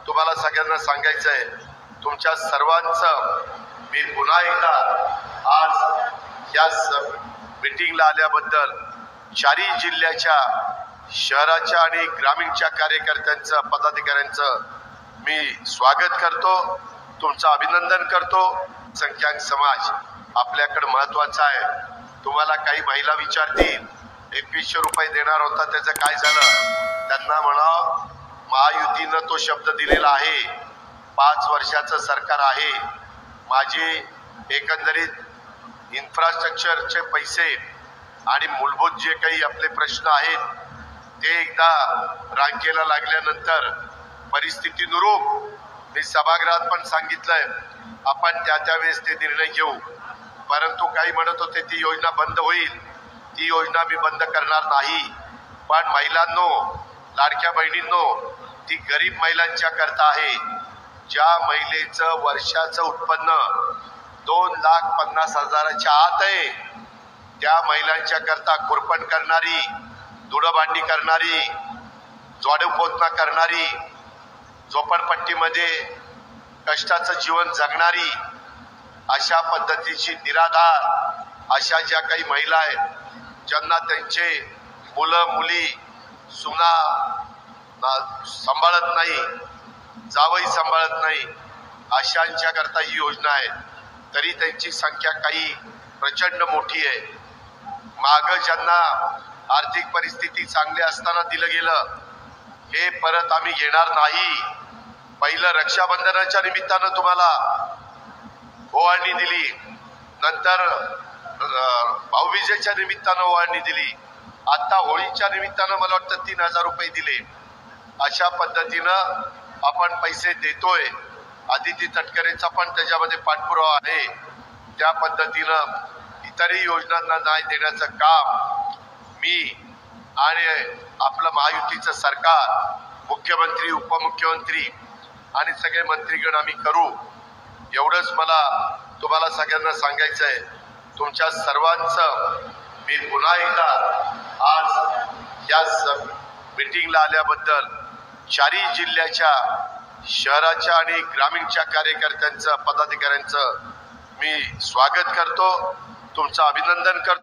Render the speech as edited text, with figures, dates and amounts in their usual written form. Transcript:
तुम्हाला सगळ्यांना सांगायचं आहे, तुमच्या सर्वांचं मी पुन्हा एकदा आज या मीटिंगला आल्याबद्दल चारही जिल्ह्याच्या शहराच्या आणि ग्रामीणच्या कार्यकर्त्यांचं पदाधिकाऱ्यांचं मी स्वागत करतो, तुमचं अभिनंदन करतो। संख्याक समाज आपल्याकडे महत्त्वाचा आहे। तुम्हाला काही महिला विचारतील 2100 रुपये देणार होता, त्याचं काय झालं? त्यांना म्हणा महायुतीनं तो शब्द दिलेला आहे। 5 वर्षाचं सरकार आहे। माझे एकंदरीत इन्फ्रास्ट्रक्चरचे पैसे आणि मूलभूत जे काही आपले प्रश्न आहेत ते एकदा रांगेला लागल्यानंतर परिस्थितीनुरूप मी सभागृहात पण सांगितलंय, आपण त्या वेळेस ते निर्णय घेऊ। परंतु काही म्हणत होते ती योजना बंद होईल, ती योजना मी बंद करणार नाही। पण महिलांनो, लाडक्या बहिणींनो, ती गरीब महिलांच्या करता आहे। ज्या महिलेचं वर्षाचं उत्पन्न 2,50,000च्या आत आहे, त्या महिलांच्या करता खुरपण करणारी, धुडभांडी करणारी, झाडूपोछा करणारी, झोपडपट्टीमध्ये कष्टाचं जीवन जगणारी, अशा पद्धतीची निराधार अशा ज्या काही महिला आहेत, ज्यांना त्यांचे मुलं मुली सुना सांभाळत नाही, जावई सांभाळत नाही, अशांच्या करता ही योजना आहे। तरी त्यांची संख्या काही प्रचंड मोठी आहे। मागं ज्यांना आर्थिक परिस्थिती चांगली असताना दिलं गेलं, हे परत आम्ही घेणार नाही। पहिलं रक्षाबंधनाच्या निमित्तानं तुम्हाला ओवाळणी दिली, नंतर भाऊबीजेच्या निमित्तानं ओवाळणी दिली, आता होळीच्या निमित्तानं मला वाटतं 3000 रुपये दिले। अशा पद्धतीनं आपण पैसे देतोय। आदिती तटकरेचा पण त्याच्यामध्ये पाठपुरावा आहे। त्या पद्धतीनं इतरही योजनांना न्याय देण्याचं काम मी आणि आपलं महायुतीचं सरकार, मुख्यमंत्री, उपमुख्यमंत्री आणि सगळे मंत्रीगण आम्ही करू। एवढंच मला तुम्हाला सगळ्यांना सांगायचं आहे। तुमच्या सर्वांचं मी पुन्हा एकदा आज या मीटिंगला आल्याबद्दल चारही जिल्ह्याच्या शहराच्या आणि ग्रामीणच्या कार्यकर्त्यांचं पदाधिकाऱ्यांचं मी स्वागत करतो, तुमचं अभिनंदन करतो।